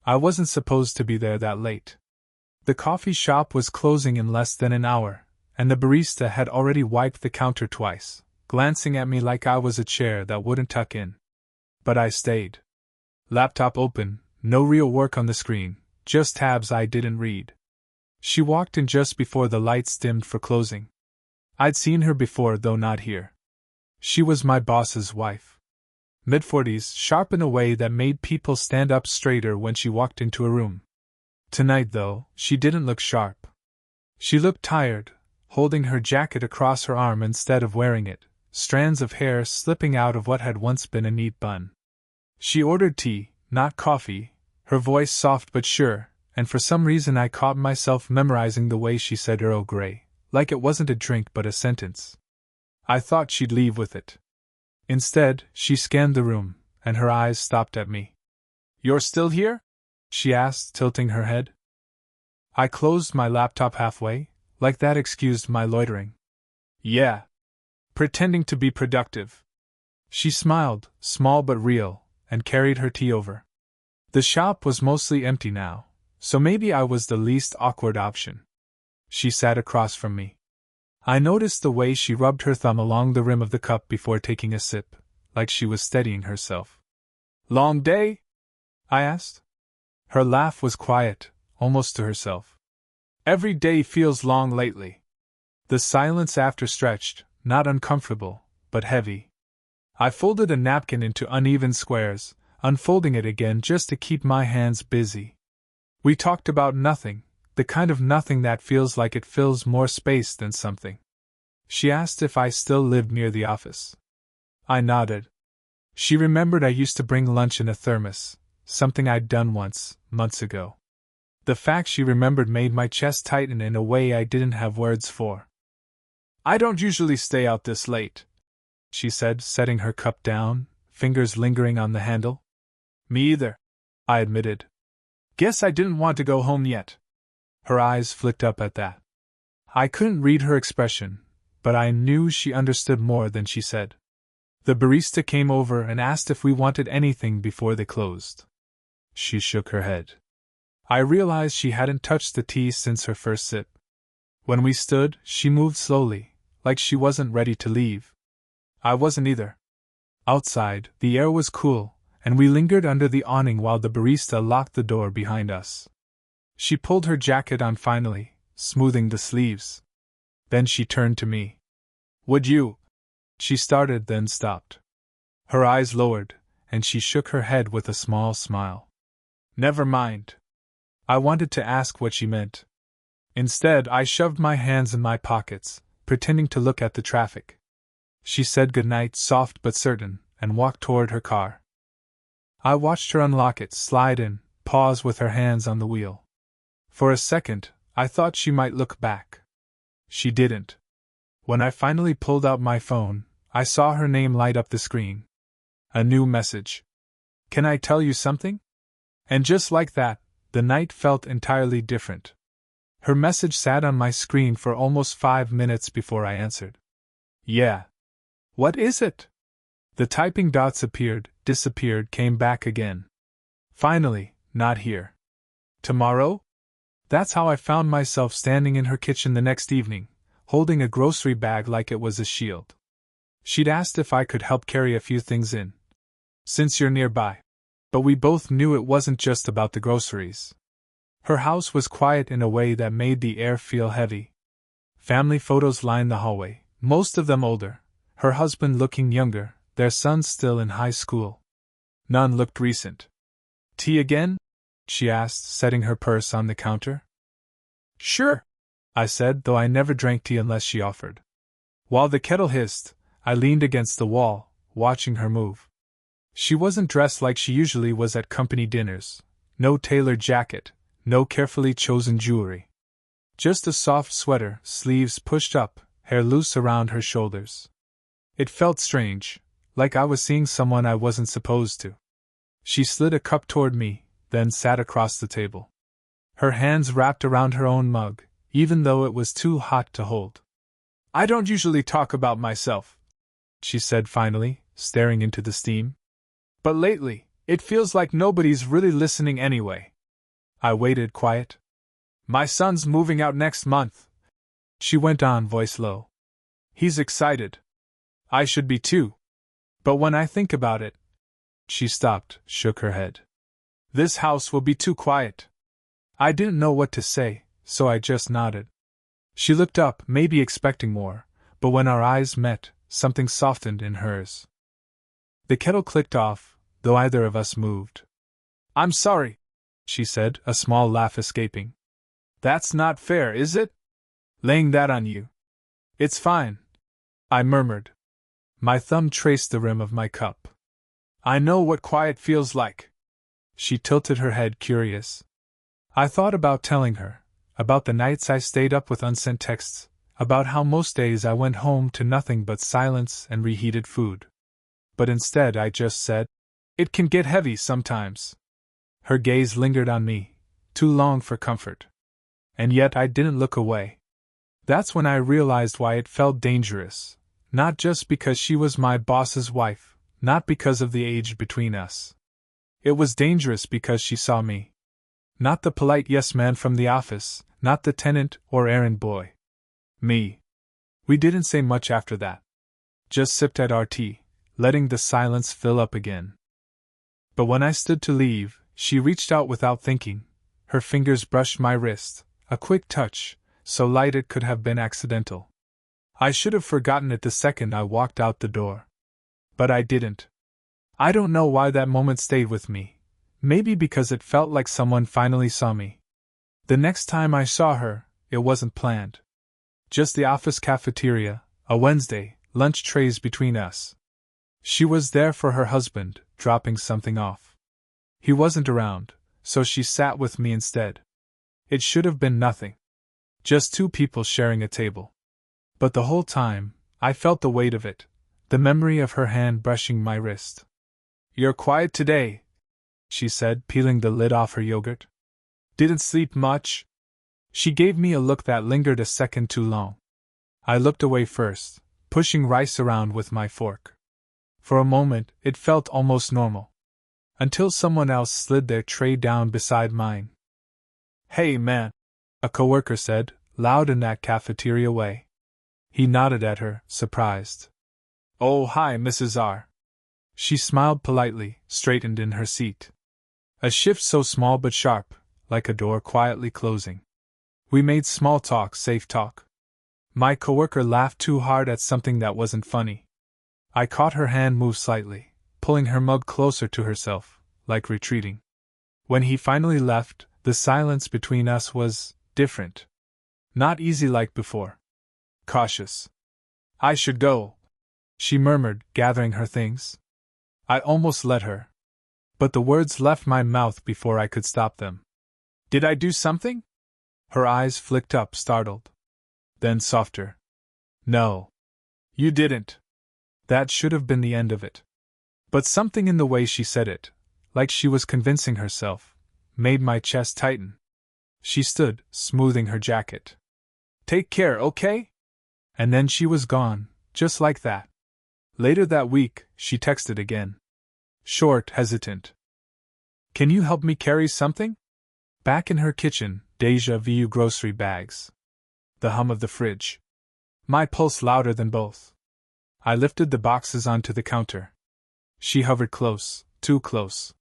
I wasn't supposed to be there that late. The coffee shop was closing in less than an hour, and the barista had already wiped the counter twice, glancing at me like I was a chair that wouldn't tuck in. But I stayed. Laptop open, no real work on the screen, just tabs I didn't read. She walked in just before the lights dimmed for closing. I'd seen her before, though not here. She was my boss's wife. Mid-40s, sharp in a way that made people stand up straighter when she walked into a room. Tonight, though, she didn't look sharp. She looked tired, holding her jacket across her arm instead of wearing it, strands of hair slipping out of what had once been a neat bun. She ordered tea, not coffee, her voice soft but sure, and for some reason I caught myself memorizing the way she said Earl Grey, like it wasn't a drink but a sentence. I thought she'd leave with it. Instead, she scanned the room, and her eyes stopped at me. "You're still here?" she asked, tilting her head. I closed my laptop halfway, like that excused my loitering. "Yeah. Pretending to be productive." She smiled, small but real, and carried her tea over. The shop was mostly empty now, so maybe I was the least awkward option. She sat across from me. I noticed the way she rubbed her thumb along the rim of the cup before taking a sip, like she was steadying herself. "Long day?" I asked. Her laugh was quiet, almost to herself. "Every day feels long lately." The silence after stretched, not uncomfortable, but heavy. I folded a napkin into uneven squares, unfolding it again just to keep my hands busy. We talked about nothing, the kind of nothing that feels like it fills more space than something. She asked if I still lived near the office. I nodded. She remembered I used to bring lunch in a thermos, something I'd done once, months ago. The fact she remembered made my chest tighten in a way I didn't have words for. "I don't usually stay out this late," she said, setting her cup down, fingers lingering on the handle. "Me either," I admitted. "Guess I didn't want to go home yet." Her eyes flicked up at that. I couldn't read her expression, but I knew she understood more than she said. The barista came over and asked if we wanted anything before they closed. She shook her head. I realized she hadn't touched the tea since her first sip. When we stood, she moved slowly, like she wasn't ready to leave. I wasn't either. Outside, the air was cool, and we lingered under the awning while the barista locked the door behind us. She pulled her jacket on finally, smoothing the sleeves. Then she turned to me. "Would you?" She started, then stopped. Her eyes lowered, and she shook her head with a small smile. "Never mind." I wanted to ask what she meant. Instead, I shoved my hands in my pockets, pretending to look at the traffic. She said goodnight, soft but certain, and walked toward her car. I watched her unlock it, slide in, pause with her hands on the wheel. For a second, I thought she might look back. She didn't. When I finally pulled out my phone, I saw her name light up the screen. A new message. "Can I tell you something?" And just like that, the night felt entirely different. Her message sat on my screen for almost 5 minutes before I answered. "Yeah." "What is it?" The typing dots appeared, disappeared, came back again. Finally, "Not here." "Tomorrow?" That's how I found myself standing in her kitchen the next evening, holding a grocery bag like it was a shield. She'd asked if I could help carry a few things in. "Since you're nearby." But we both knew it wasn't just about the groceries. Her house was quiet in a way that made the air feel heavy. Family photos lined the hallway, most of them older, her husband looking younger, their son still in high school. None looked recent. "Tea again?" she asked, setting her purse on the counter. "Sure," I said, though I never drank tea unless she offered. While the kettle hissed, I leaned against the wall, watching her move. She wasn't dressed like she usually was at company dinners. No tailored jacket, no carefully chosen jewelry. Just a soft sweater, sleeves pushed up, hair loose around her shoulders. It felt strange, like I was seeing someone I wasn't supposed to. She slid a cup toward me, then sat across the table. Her hands wrapped around her own mug, even though it was too hot to hold. "I don't usually talk about myself," she said finally, staring into the steam. "But lately, it feels like nobody's really listening anyway." I waited, quiet. My son's moving out next month, she went on, voice low. He's excited. I should be too. But when I think about it. She stopped, shook her head. This house will be too quiet. I didn't know what to say, so I just nodded. She looked up, maybe expecting more, but when our eyes met, something softened in hers. The kettle clicked off, though either of us moved. I'm sorry, she said, a small laugh escaping. That's not fair, is it? Laying that on you. It's fine, I murmured. My thumb traced the rim of my cup. I know what quiet feels like. She tilted her head, curious. I thought about telling her, about the nights I stayed up with unsent texts, about how most days I went home to nothing but silence and reheated food. But instead I just said, it can get heavy sometimes. Her gaze lingered on me, too long for comfort. And yet I didn't look away. That's when I realized why it felt dangerous, not just because she was my boss's wife, not because of the age between us. It was dangerous because she saw me. Not the polite yes man from the office, not the tenant or errand boy. Me. We didn't say much after that. Just sipped at our tea, letting the silence fill up again. But when I stood to leave, she reached out without thinking. Her fingers brushed my wrist, a quick touch, so light it could have been accidental. I should have forgotten it the second I walked out the door. But I didn't. I don't know why that moment stayed with me. Maybe because it felt like someone finally saw me. The next time I saw her, it wasn't planned. Just the office cafeteria, a Wednesday, lunch trays between us. She was there for her husband, dropping something off. He wasn't around, so she sat with me instead. It should have been nothing. Just two people sharing a table. But the whole time, I felt the weight of it, the memory of her hand brushing my wrist. You're quiet today, she said, peeling the lid off her yogurt. Didn't sleep much? She gave me a look that lingered a second too long. I looked away first, pushing rice around with my fork. For a moment, it felt almost normal. Until someone else slid their tray down beside mine. Hey man, a coworker said, loud in that cafeteria way. He nodded at her, surprised. Oh, hi, Mrs. R. She smiled politely, straightened in her seat. A shift so small but sharp, like a door quietly closing. We made small talk, safe talk. My coworker laughed too hard at something that wasn't funny. I caught her hand move slightly, pulling her mug closer to herself, like retreating. When he finally left, the silence between us was different. Not easy like before. Cautious. I should go, she murmured, gathering her things. I almost let her. But the words left my mouth before I could stop them. Did I do something? Her eyes flicked up, startled. Then softer. No. You didn't. That should have been the end of it. But something in the way she said it, like she was convincing herself, made my chest tighten. She stood, smoothing her jacket. Take care, okay? And then she was gone, just like that. Later that week, she texted again. Short, hesitant. Can you help me carry something? Back in her kitchen, déjà vu grocery bags. The hum of the fridge. My pulse louder than both. I lifted the boxes onto the counter. She hovered close, too close.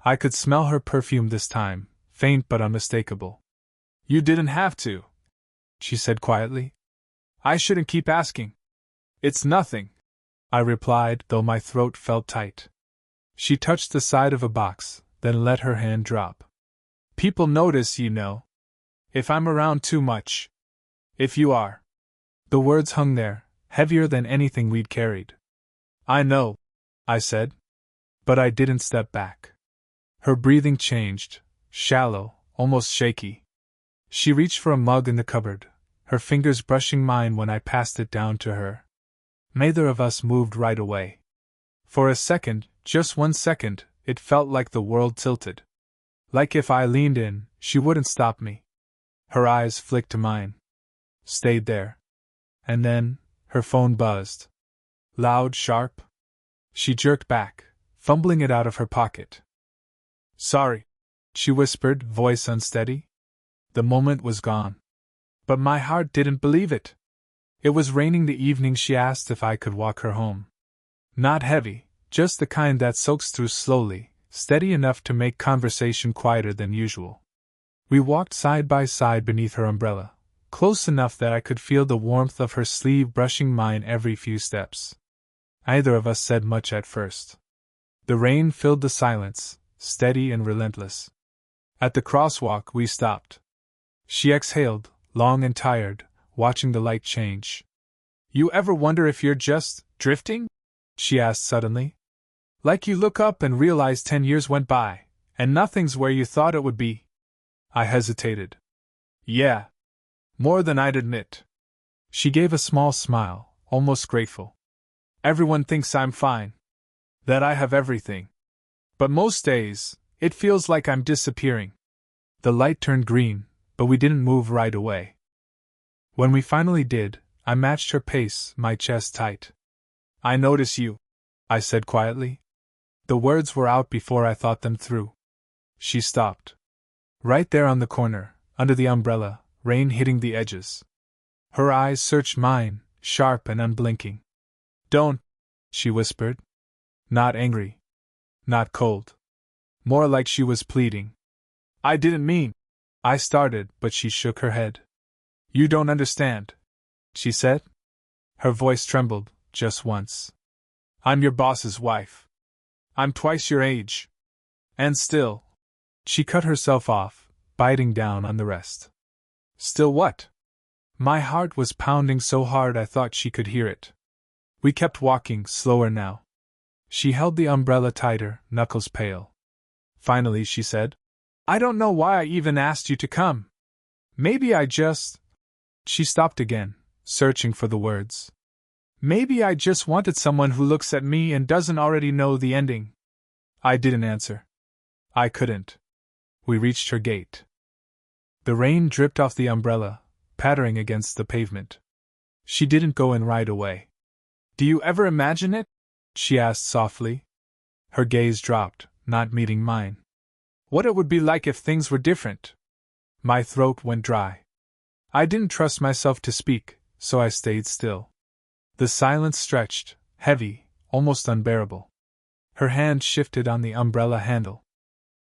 I could smell her perfume this time, faint but unmistakable. You didn't have to, she said quietly. I shouldn't keep asking. It's nothing, I replied, though my throat felt tight. She touched the side of a box, then let her hand drop. People notice, you know. If I'm around too much. If you are. The words hung there, heavier than anything we'd carried. I know, I said. But I didn't step back. Her breathing changed, shallow, almost shaky. She reached for a mug in the cupboard, her fingers brushing mine when I passed it down to her. Neither of us moved right away. For a second, just 1 second, it felt like the world tilted. Like if I leaned in, she wouldn't stop me. Her eyes flicked to mine. Stayed there. And then, her phone buzzed. Loud, sharp. She jerked back, fumbling it out of her pocket. Sorry, she whispered, voice unsteady. The moment was gone. But my heart didn't believe it. It was raining the evening she asked if I could walk her home. Not heavy, just the kind that soaks through slowly, steady enough to make conversation quieter than usual. We walked side by side beneath her umbrella, close enough that I could feel the warmth of her sleeve brushing mine every few steps. Neither of us said much at first. The rain filled the silence, steady and relentless. At the crosswalk we stopped. She exhaled, long and tired, watching the light change. You ever wonder if you're just drifting? She asked suddenly. Like you look up and realize 10 years went by, and nothing's where you thought it would be. I hesitated. Yeah. More than I'd admit. She gave a small smile, almost grateful. Everyone thinks I'm fine. That I have everything. But most days, it feels like I'm disappearing. The light turned green, but we didn't move right away. When we finally did, I matched her pace, my chest tight. I notice you, I said quietly. The words were out before I thought them through. She stopped. Right there on the corner, under the umbrella, rain hitting the edges. Her eyes searched mine, sharp and unblinking. Don't, she whispered. Not angry. Not cold. More like she was pleading. I didn't mean. I started, but she shook her head. You don't understand, she said. Her voice trembled, just once. I'm your boss's wife. I'm twice your age. And still. She cut herself off, biting down on the rest. Still what? My heart was pounding so hard I thought she could hear it. We kept walking, slower now. She held the umbrella tighter, knuckles pale. Finally she said, I don't know why I even asked you to come. Maybe I just… She stopped again, searching for the words. Maybe I just wanted someone who looks at me and doesn't already know the ending. I didn't answer. I couldn't. We reached her gate. The rain dripped off the umbrella, pattering against the pavement. She didn't go in right away. Do you ever imagine it? She asked softly. Her gaze dropped, not meeting mine. What it would be like if things were different. My throat went dry. I didn't trust myself to speak, so I stayed still. The silence stretched, heavy, almost unbearable. Her hand shifted on the umbrella handle.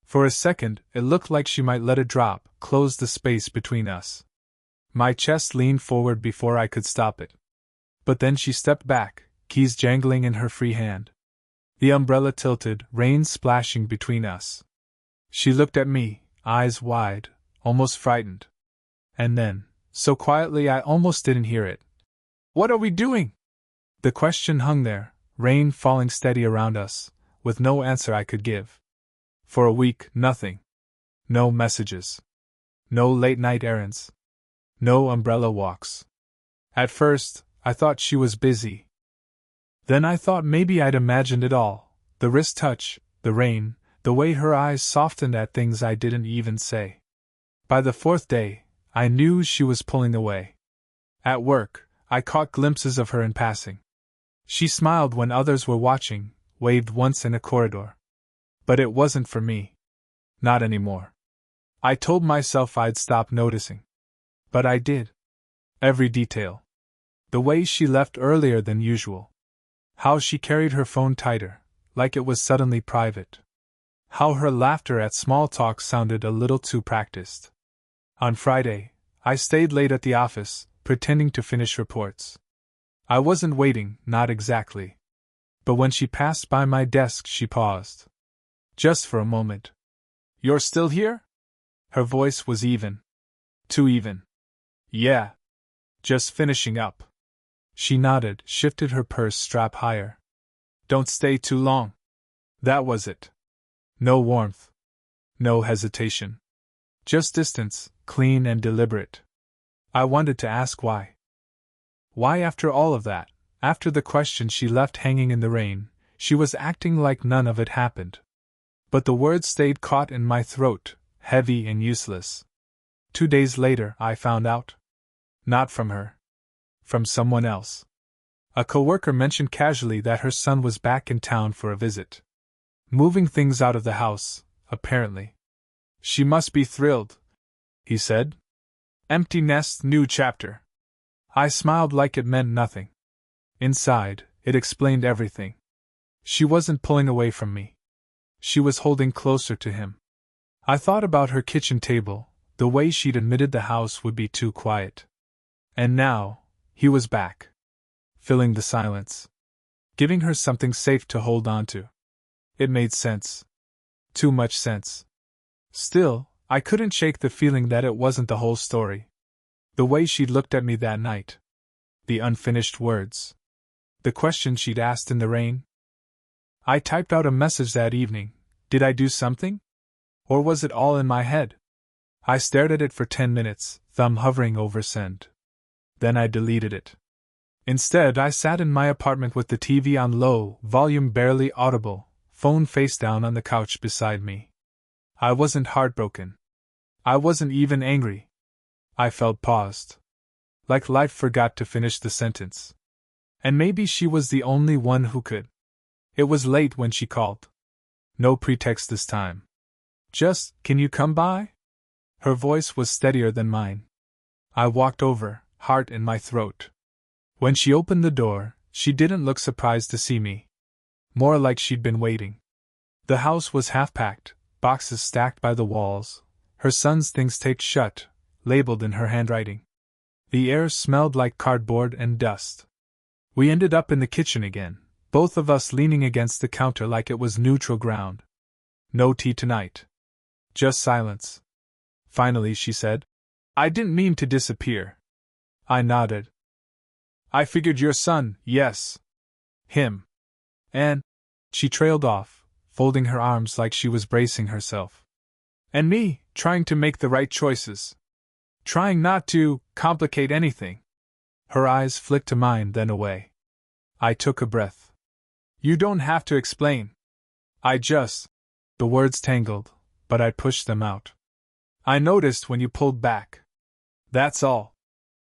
For a second, it looked like she might let it drop, close the space between us. My chest leaned forward before I could stop it. But then she stepped back, keys jangling in her free hand. The umbrella tilted, rain splashing between us. She looked at me, eyes wide, almost frightened. And then, so quietly I almost didn't hear it. What are we doing? The question hung there, rain falling steady around us, with no answer I could give. For a week, nothing. No messages. No late-night errands. No umbrella walks. At first, I thought she was busy. Then I thought maybe I'd imagined it all, the wrist touch, the rain, the way her eyes softened at things I didn't even say. By the fourth day, I knew she was pulling away. At work, I caught glimpses of her in passing. She smiled when others were watching, waved once in a corridor. But it wasn't for me. Not anymore. I told myself I'd stop noticing. But I did. Every detail. The way she left earlier than usual. How she carried her phone tighter, like it was suddenly private. How her laughter at small talk sounded a little too practiced. On Friday, I stayed late at the office, pretending to finish reports. I wasn't waiting, not exactly. But when she passed by my desk, she paused. Just for a moment. You're still here? Her voice was even. Too even. Yeah. Just finishing up. She nodded, shifted her purse strap higher. Don't stay too long. That was it. No warmth. No hesitation. Just distance, clean and deliberate. I wanted to ask why. Why, after all of that, after the question she left hanging in the rain, she was acting like none of it happened. But the words stayed caught in my throat, heavy and useless. 2 days later, I found out. Not from her. From someone else. A coworker mentioned casually that her son was back in town for a visit. Moving things out of the house, apparently. She must be thrilled, he said. Empty nest, new chapter. I smiled like it meant nothing. Inside, it explained everything. She wasn't pulling away from me. She was holding closer to him. I thought about her kitchen table, the way she'd admitted the house would be too quiet. And now, he was back. Filling the silence. Giving her something safe to hold on to. It made sense. Too much sense. Still, I couldn't shake the feeling that it wasn't the whole story. The way she'd looked at me that night. The unfinished words. The question she'd asked in the rain. I typed out a message that evening. Did I do something? Or was it all in my head? I stared at it for 10 minutes, thumb hovering over send. Then I deleted it. Instead, I sat in my apartment with the TV on low, volume barely audible, phone face down on the couch beside me. I wasn't heartbroken. I wasn't even angry. I felt paused. Like life forgot to finish the sentence. And maybe she was the only one who could. It was late when she called. No pretext this time. Just, can you come by? Her voice was steadier than mine. I walked over, heart in my throat. When she opened the door, she didn't look surprised to see me. More like she'd been waiting. The house was half-packed, boxes stacked by the walls, her son's things taped shut, labeled in her handwriting. The air smelled like cardboard and dust. We ended up in the kitchen again, both of us leaning against the counter like it was neutral ground. No tea tonight. Just silence. Finally, she said, I didn't mean to disappear. I nodded. I figured your son, yes. Him. And. She trailed off, folding her arms like she was bracing herself. And me, trying to make the right choices. Trying not to complicate anything. Her eyes flicked to mine, then away. I took a breath. You don't have to explain. I just. The words tangled, but I pushed them out. I noticed when you pulled back. That's all.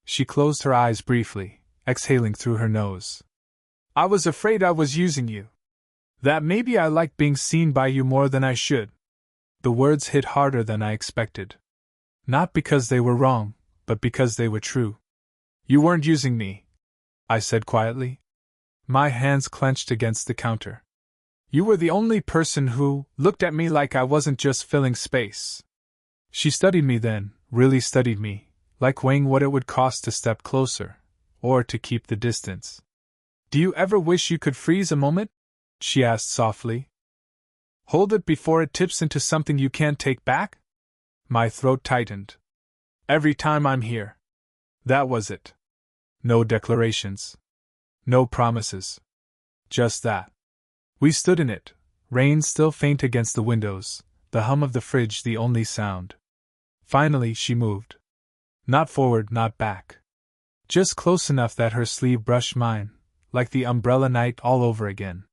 She closed her eyes briefly, exhaling through her nose. I was afraid I was using you. That maybe I liked being seen by you more than I should. The words hit harder than I expected. Not because they were wrong, but because they were true. You weren't using me, I said quietly. My hands clenched against the counter. You were the only person who looked at me like I wasn't just filling space. She studied me then, really studied me, like weighing what it would cost to step closer, or to keep the distance. Do you ever wish you could freeze a moment? She asked softly. Hold it before it tips into something you can't take back? My throat tightened. Every time I'm here. That was it. No declarations. No promises. Just that. We stood in it, rain still faint against the windows, the hum of the fridge the only sound. Finally, she moved. Not forward, not back. Just close enough that her sleeve brushed mine, like the umbrella night all over again.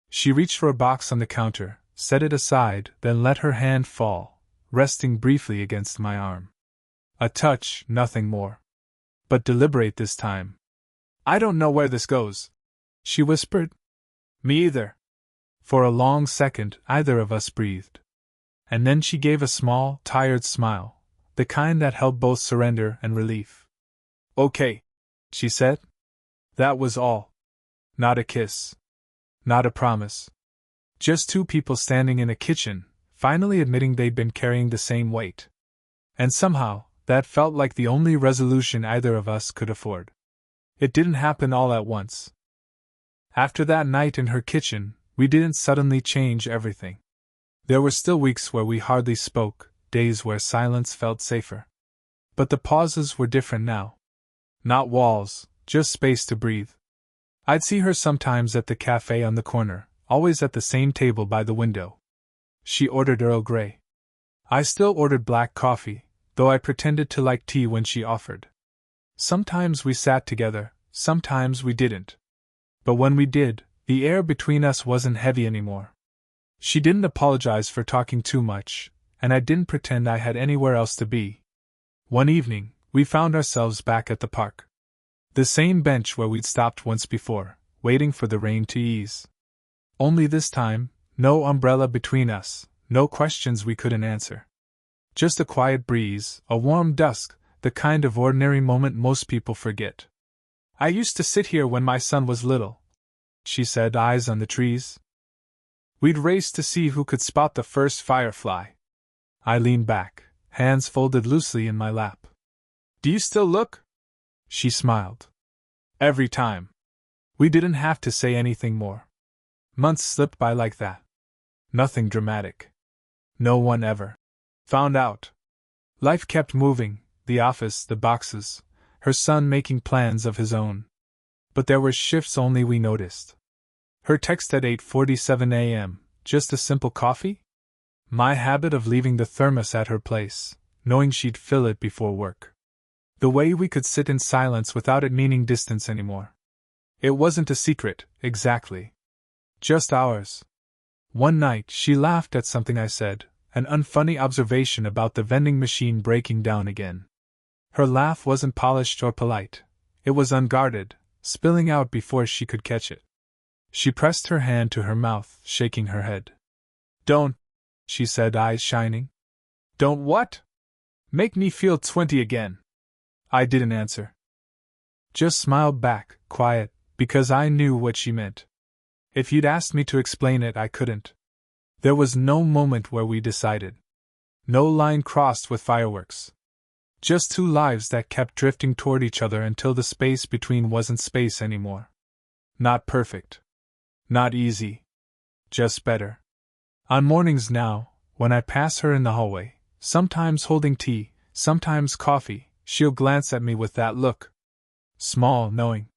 She reached for a box on the counter, set it aside, then let her hand fall, resting briefly against my arm. A touch, nothing more. But deliberate this time. I don't know where this goes, she whispered. Me either. For a long second, either of us breathed. And then she gave a small, tired smile, the kind that held both surrender and relief. Okay, she said. That was all. Not a kiss. Not a promise. Just two people standing in a kitchen, finally admitting they'd been carrying the same weight. And somehow, that felt like the only resolution either of us could afford. It didn't happen all at once. After that night in her kitchen, we didn't suddenly change everything. There were still weeks where we hardly spoke, days where silence felt safer. But the pauses were different now. Not walls, just space to breathe. I'd see her sometimes at the cafe on the corner, always at the same table by the window. She ordered Earl Grey. I still ordered black coffee, though I pretended to like tea when she offered. Sometimes we sat together, sometimes we didn't. But when we did, the air between us wasn't heavy anymore. She didn't apologize for talking too much, and I didn't pretend I had anywhere else to be. One evening, we found ourselves back at the park. The same bench where we'd stopped once before, waiting for the rain to ease. Only this time, no umbrella between us, no questions we couldn't answer. Just a quiet breeze, a warm dusk, the kind of ordinary moment most people forget. I used to sit here when my son was little, she said, eyes on the trees. We'd race to see who could spot the first firefly. I leaned back, hands folded loosely in my lap. Do you still look? She smiled. Every time. We didn't have to say anything more. Months slipped by like that. Nothing dramatic. No one ever found out. Life kept moving, the office, the boxes, her son making plans of his own. But there were shifts only we noticed. Her text at 8:47 a.m., just a simple coffee? My habit of leaving the thermos at her place, knowing she'd fill it before work. The way we could sit in silence without it meaning distance anymore. It wasn't a secret, exactly. Just ours. One night she laughed at something I said, an unfunny observation about the vending machine breaking down again. Her laugh wasn't polished or polite. It was unguarded, spilling out before she could catch it. She pressed her hand to her mouth, shaking her head. Don't, she said, eyes shining. Don't what? Make me feel 20 again. I didn't answer. Just smiled back, quiet, because I knew what she meant. If you'd asked me to explain it, I couldn't. There was no moment where we decided. No line crossed with fireworks. Just two lives that kept drifting toward each other until the space between wasn't space anymore. Not perfect. Not easy. Just better. On mornings now, when I pass her in the hallway, sometimes holding tea, sometimes coffee, she'll glance at me with that look. Small, knowing.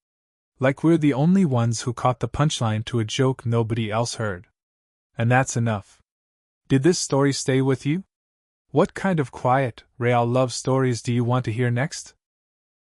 Like we're the only ones who caught the punchline to a joke nobody else heard. And that's enough. Did this story stay with you? What kind of quiet, real love stories do you want to hear next?